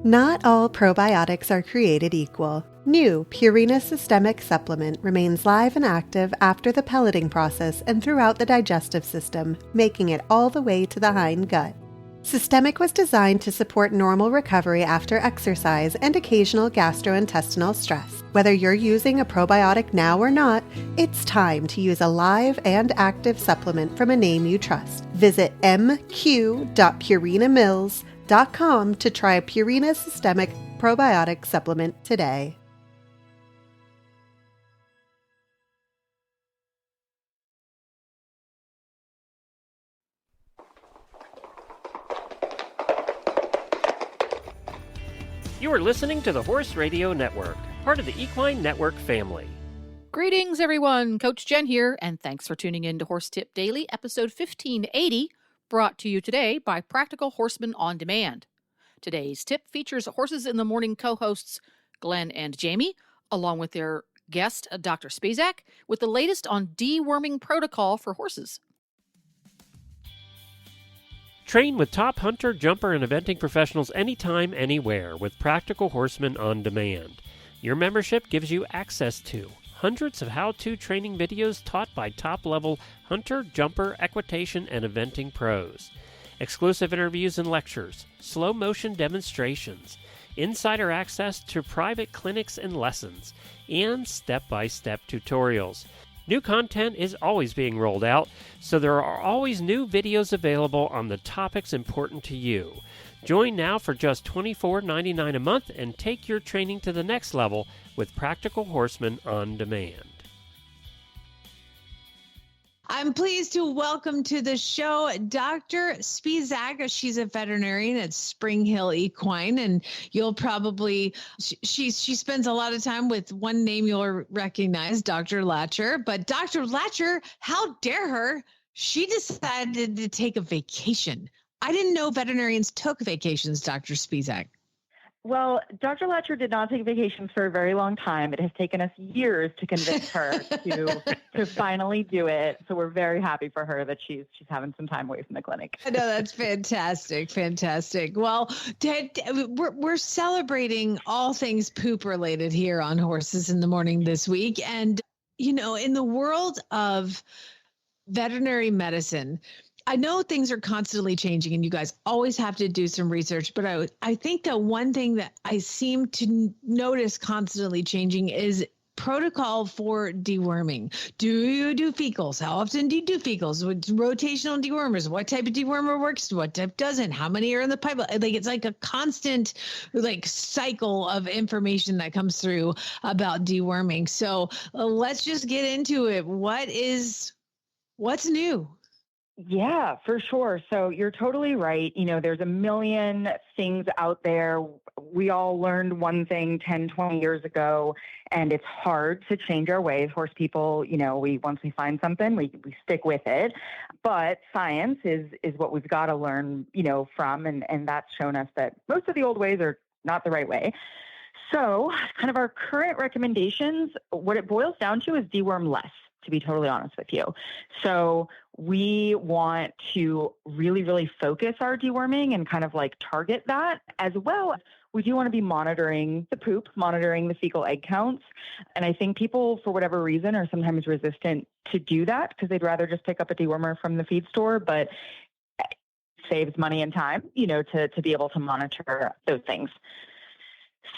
Not all probiotics are created equal. New Purina Systemic Supplement remains live and active after the pelleting process and throughout the digestive system, making it all the way to the hind gut. Systemic was designed to support normal recovery after exercise and occasional gastrointestinal stress. Whether you're using a probiotic now or not, it's time to use a live and active supplement from a name you trust. Visit mq.purinamills.com to try Purina Systemic Probiotic Supplement today. You are listening to the Horse Radio Network, part of the Equine Network family. Greetings, everyone. Coach Jen here, and thanks for tuning in to Horse Tip Daily, episode 1580, brought to you today by Practical Horseman On Demand. Today's tip features Horses in the Morning co-hosts Glenn and Jamie, along with their guest, Dr. Speziok, with the latest on deworming protocol for horses. Train with top hunter, jumper, and eventing professionals anytime, anywhere with Practical Horseman On Demand. Your membership gives you access to hundreds of how-to training videos taught by top-level hunter, jumper, equitation, and eventing pros. Exclusive interviews and lectures, slow-motion demonstrations, insider access to private clinics and lessons, and step-by-step tutorials. New content is always being rolled out, so there are always new videos available on the topics important to you. Join now for just $24.99 a month and take your training to the next level with Practical Horseman On Demand. I'm pleased to welcome to the show Dr. Speziok. She's a veterinarian at Spring Hill Equine, and you'll probably, she spends a lot of time with one name you'll recognize, Dr. Latcher. But Dr. Latcher, how dare her? She decided to take a vacation. I didn't know veterinarians took vacations, Dr. Speziok. Well, Dr. Latcher did not take vacations for a very long time. It has taken us years to convince her to finally do it. So we're very happy for her that she's having some time away from the clinic. I know, that's fantastic. Fantastic. Well, we're celebrating all things poop related here on Horses in the Morning this week. And, you know, in the world of veterinary medicine, I know things are constantly changing and you guys always have to do some research, but I think that one thing that I seem to notice constantly changing is protocol for deworming. Do you do fecals? How often do you do fecals? With rotational dewormers? What type of dewormer works? What type doesn't? How many are in the pipeline? Like, it's like a constant cycle of information that comes through about deworming. So let's just get into it. What's new? Yeah, for sure. So you're totally right. You know, there's a million things out there. We all learned one thing 10, 20 years ago, and it's hard to change our ways. Horse people, you know, once we find something, we stick with it. But science is what we've got to learn, you know, from, and that's shown us that most of the old ways are not the right way. So kind of our current recommendations, what it boils down to is deworm less, to be totally honest with you. So we want to really, really focus our deworming and kind of like target that, as well. We do want to be monitoring the poop, monitoring the fecal egg counts. And I think people, for whatever reason, are sometimes resistant to do that because they'd rather just pick up a dewormer from the feed store, but it saves money and time, you know, to be able to monitor those things.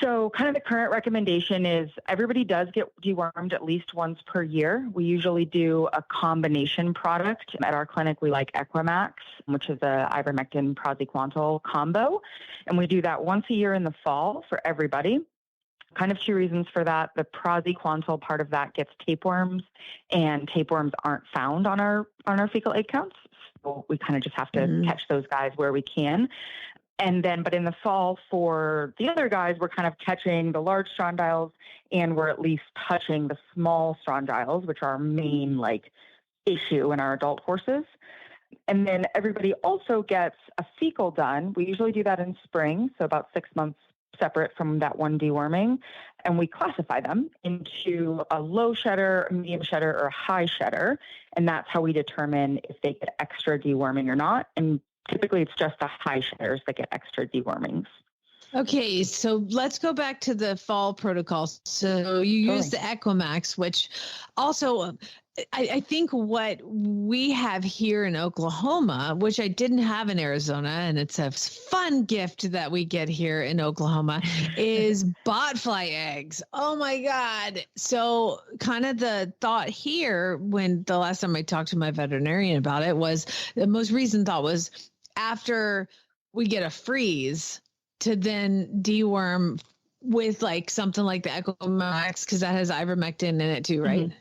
So kind of the current recommendation is everybody does get dewormed at least once per year. We usually do a combination product. At our clinic, we like Equimax, which is a ivermectin praziquantel combo. And we do that once a year in the fall for everybody. Kind of two reasons for that. The praziquantel part of that gets tapeworms, and tapeworms aren't found on our fecal egg counts. So we kind of just have to catch those guys where we can. And then, but in the fall for the other guys, we're kind of catching the large strongyles, and we're at least touching the small strongyles, which are our main issue in our adult horses. And then everybody also gets a fecal done. We usually do that in spring, so about 6 months separate from that one deworming. And we classify them into a low shedder, a medium shedder, or a high shedder. And that's how we determine if they get extra deworming or not. And typically, it's just the high shedders that get extra dewormings. Okay, so let's go back to the fall protocol. So you use the Equimax, which also I think what we have here in Oklahoma, which I didn't have in Arizona, and it's a fun gift that we get here in Oklahoma, is botfly eggs. Oh my God. So kind of the thought here when the last time I talked to my veterinarian about it was the most recent thought was after we get a freeze to then deworm with like something like the Equimax, because that has ivermectin in it too, right? Mm-hmm.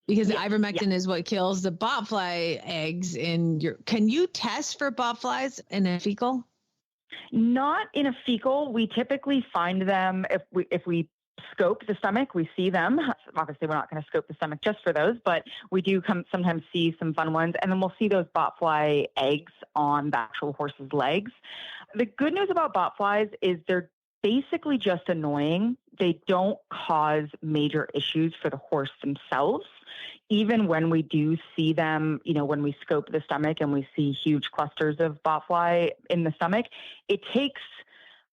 Because the ivermectin is what kills the botfly eggs in your. Can you test for botflies in a fecal? Not in a fecal. We typically find them if we scope the stomach, we see them. Obviously, we're not going to scope the stomach just for those, but we do sometimes see some fun ones, and then we'll see those botfly eggs on the actual horse's legs. The good news about botflies is they're basically just annoying. They don't cause major issues for the horse themselves. Even when we do see them, when we scope the stomach and we see huge clusters of botfly in the stomach, it takes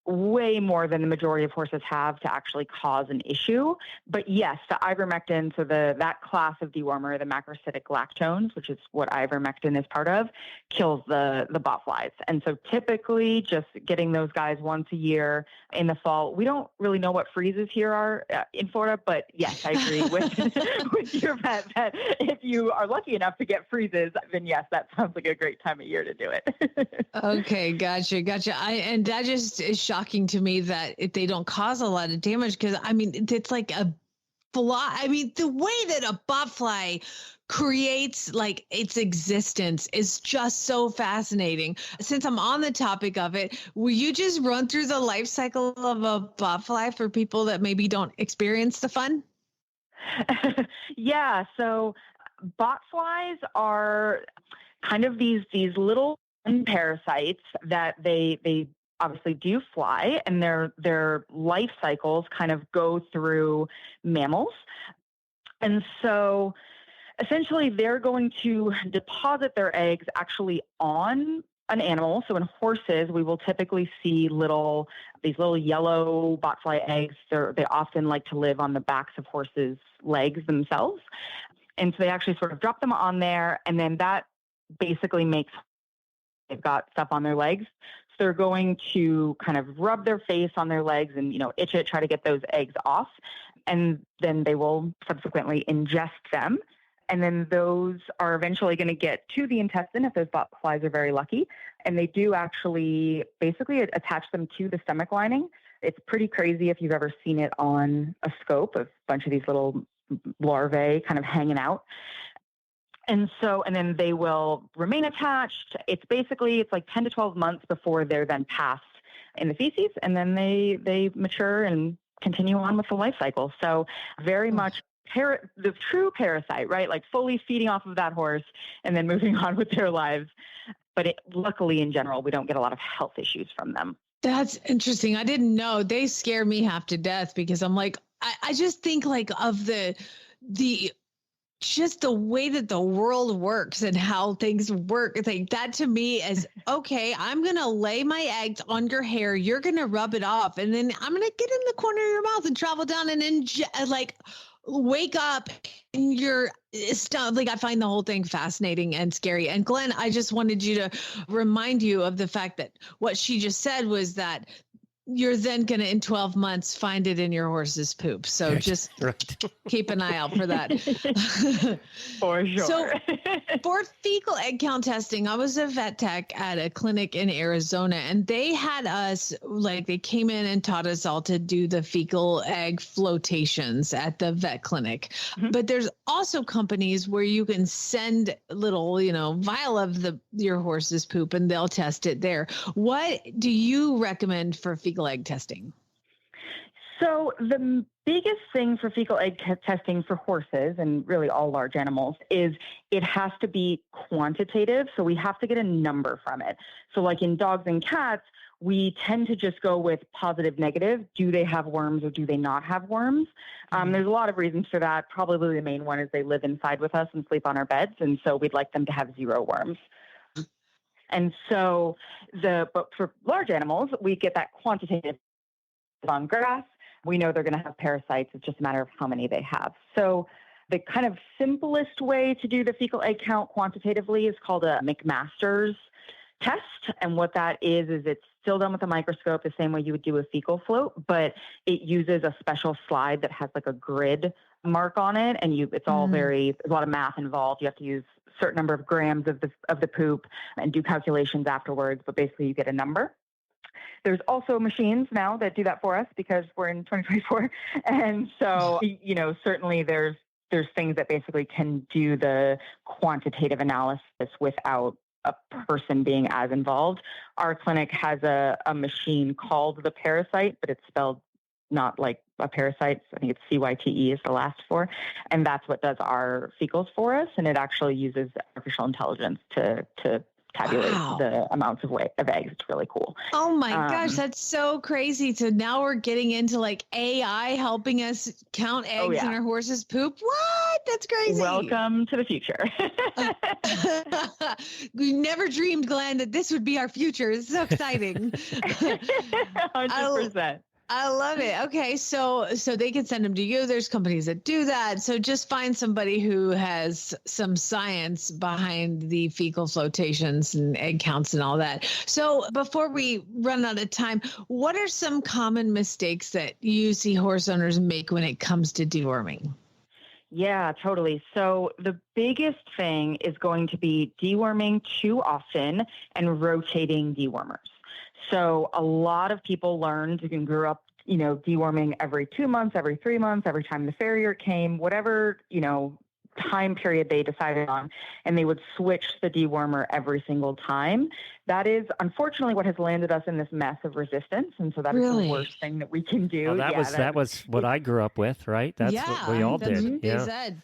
way more than the majority of horses have to actually cause an issue. But yes, the ivermectin, so that class of dewormer, the macrocytic lactones, which is what ivermectin is part of, kills the botflies. And so typically just getting those guys once a year in the fall. We don't really know what freezes here are in Florida, but yes, I agree with your vet that if you are lucky enough to get freezes, then yes, that sounds like a great time of year to do it. Okay, gotcha. And that just is shocking to me that if they don't cause a lot of damage, because I mean, it's like a fly. I mean, the way that a botfly creates like its existence is just so fascinating. Since I'm on the topic of it, will you just run through the life cycle of a botfly for people that maybe don't experience the fun? Yeah. So botflies are kind of these little parasites that they obviously do fly, and their life cycles kind of go through mammals. And so essentially they're going to deposit their eggs actually on an animal. So in horses, we will typically see these little yellow botfly eggs. They often like to live on the backs of horses' legs themselves. And so they actually sort of drop them on there, and then that basically makes they've got stuff on their legs. So they're going to kind of rub their face on their legs and, itch it, try to get those eggs off. And then they will subsequently ingest them. And then those are eventually going to get to the intestine if those botflies are very lucky. And they do actually basically attach them to the stomach lining. It's pretty crazy if you've ever seen it on a scope, a bunch of these little larvae kind of hanging out. And then they will remain attached. It's like 10 to 12 months before they're then passed in the feces, and then they mature and continue on with the life cycle. So very much the true parasite, right? Like fully feeding off of that horse and then moving on with their lives. But luckily, in general, we don't get a lot of health issues from them. That's interesting. I didn't know. They scare me half to death because I'm like, I just think like of the just the way that the world works and how things work. Like that to me is, okay, I'm going to lay my eggs on your hair. You're going to rub it off. And then I'm going to get in the corner of your mouth and travel down and wake up in your stomach. Like I find the whole thing fascinating and scary. And Glenn, I just wanted you to remind you of the fact that what she just said was that you're then going to, in 12 months, find it in your horse's poop. So just keep an eye out for that. For sure. So for fecal egg count testing, I was a vet tech at a clinic in Arizona, and they had us, they came in and taught us all to do the fecal egg flotations at the vet clinic. Mm-hmm. But there's also companies where you can send little, vial of your horse's poop and they'll test it there. What do you recommend for fecal egg testing? So the biggest thing for fecal egg testing for horses and really all large animals is it has to be quantitative. So we have to get a number from it. So like in dogs and cats, we tend to just go with positive, negative. Do they have worms or do they not have worms? There's a lot of reasons for that. Probably the main one is they live inside with us and sleep on our beds. And so we'd like them to have 0 worms. And so but for large animals, we get that quantitative on grass, we know they're going to have parasites. It's just a matter of how many they have. So the kind of simplest way to do the fecal egg count quantitatively is called a McMaster's test. And what that is it's still done with a microscope the same way you would do a fecal float, but it uses a special slide that has like a grid mark on it. And it's all there's a lot of math involved. You have to use a certain number of grams of the poop and do calculations afterwards. But basically you get a number. There's also machines now that do that for us because we're in 2024. And so, certainly there's things that basically can do the quantitative analysis without a person being as involved. Our clinic has a machine called the Parasite, but it's spelled not like a parasite. I think it's CYTE is the last four. And that's what does our fecals for us. And it actually uses artificial intelligence to tabulate the amounts of eggs. It's really cool. Oh my gosh, that's so crazy. So now we're getting into like AI helping us count eggs in our horse's poop. What? That's crazy. Welcome to the future. We never dreamed, Glenn, that this would be our future. It's so exciting. 100%. I love it. Okay. So they can send them to you. There's companies that do that. So just find somebody who has some science behind the fecal flotations and egg counts and all that. So before we run out of time, what are some common mistakes that you see horse owners make when it comes to deworming? Yeah, totally. So the biggest thing is going to be deworming too often and rotating dewormers. So a lot of people learned and grew up, deworming every 2 months, every 3 months, every time the farrier came, whatever, time period they decided on, and they would switch the dewormer every single time. That is unfortunately what has landed us in this mess of resistance. And so that is the worst thing that we can do. Oh, that was what I grew up with, right? That's what we all did. Yeah. Said.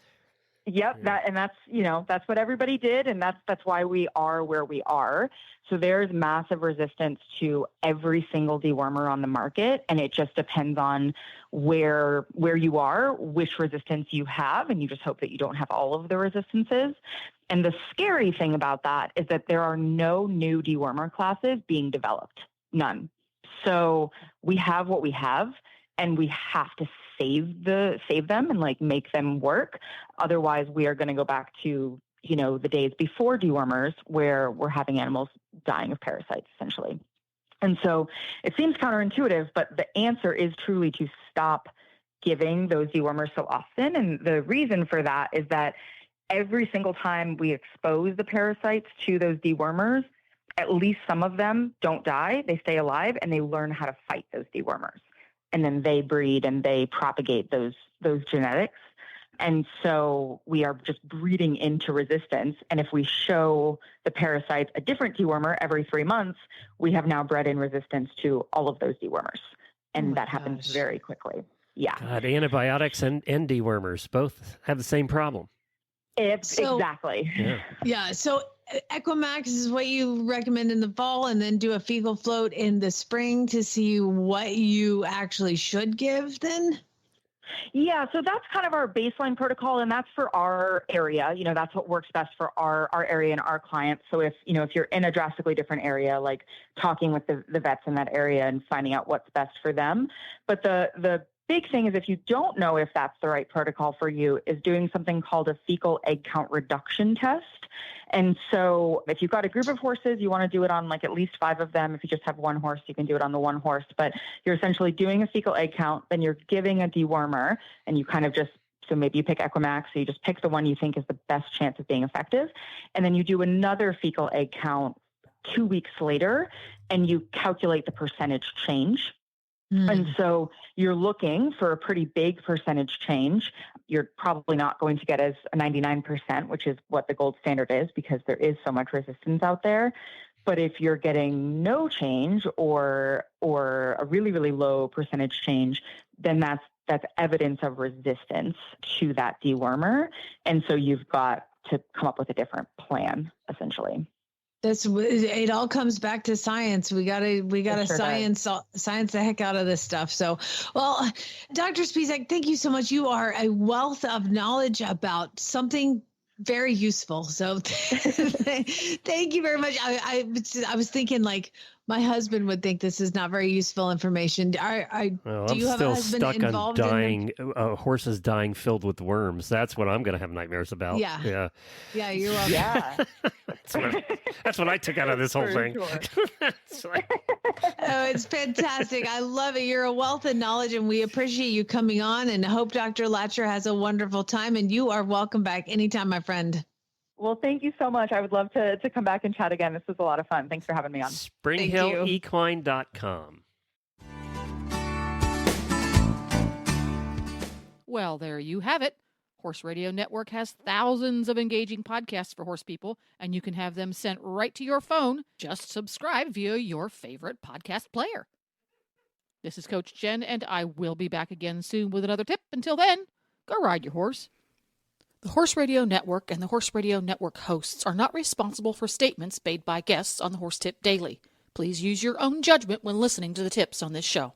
Yep. That's what everybody did. And that's why we are where we are. So there's massive resistance to every single dewormer on the market. And it just depends on where you are, which resistance you have. And you just hope that you don't have all of the resistances. And the scary thing about that is that there are no new dewormer classes being developed. None. So we have what we have, and we have to save them and like make them work. Otherwise, we are going to go back to, the days before dewormers where we're having animals dying of parasites, essentially. And so it seems counterintuitive, but the answer is truly to stop giving those dewormers so often. And the reason for that is that every single time we expose the parasites to those dewormers, at least some of them don't die, they stay alive, and they learn how to fight those dewormers. And then they breed and they propagate those genetics. And so we are just breeding into resistance. And if we show the parasites a different dewormer every 3 months, we have now bred in resistance to all of those dewormers. And that happens very quickly. Yeah. God, antibiotics and dewormers both have the same problem. Exactly. Yeah. So Equimax is what you recommend in the fall, and then do a fecal float in the spring to see what you actually should give then? Yeah, so that's kind of our baseline protocol, and that's for our area. That's what works best for our area and our clients. So if you're in a drastically different area, like talking with the vets in that area and finding out what's best for them. But the big thing is, if you don't know if that's the right protocol for you, is doing something called a fecal egg count reduction test. And so if you've got a group of horses, you want to do it on like at least 5 of them. If you just have one horse, you can do it on the one horse. But you're essentially doing a fecal egg count, then you're giving a dewormer, and you kind of so maybe you pick Equimax, so you just pick the one you think is the best chance of being effective. And then you do another fecal egg count 2 weeks later, and you calculate the percentage change. And so you're looking for a pretty big percentage change. You're probably not going to get as a 99%, which is what the gold standard is, because there is so much resistance out there. But if you're getting no change or a really, really low percentage change, then that's evidence of resistance to that dewormer. And so you've got to come up with a different plan, essentially. It all comes back to science. We gotta science the heck out of this stuff. So, well, Dr. Speziok, thank you so much. You are a wealth of knowledge about something very useful. So thank you very much. I was thinking, like, My husband would think this is not very useful information. Do I'm you have a still husband stuck on involved dying, horses dying filled with worms. That's what I'm going to have nightmares about. Yeah, you're welcome. Yeah. That's what I took out of this whole For thing. sure. Oh, it's fantastic. I love it. You're a wealth of knowledge, and we appreciate you coming on, and hope Dr. Latcher has a wonderful time, and you are welcome back anytime, my friend. Well, thank you so much. I would love to come back and chat again. This was a lot of fun. Thanks for having me on. SpringHillEquine.com. Well, there you have it. Horse Radio Network has thousands of engaging podcasts for horse people, and you can have them sent right to your phone. Just subscribe via your favorite podcast player. This is Coach Jen, and I will be back again soon with another tip. Until then, go ride your horse. The Horse Radio Network and the Horse Radio Network hosts are not responsible for statements made by guests on the Horse Tip Daily. Please use your own judgment when listening to the tips on this show.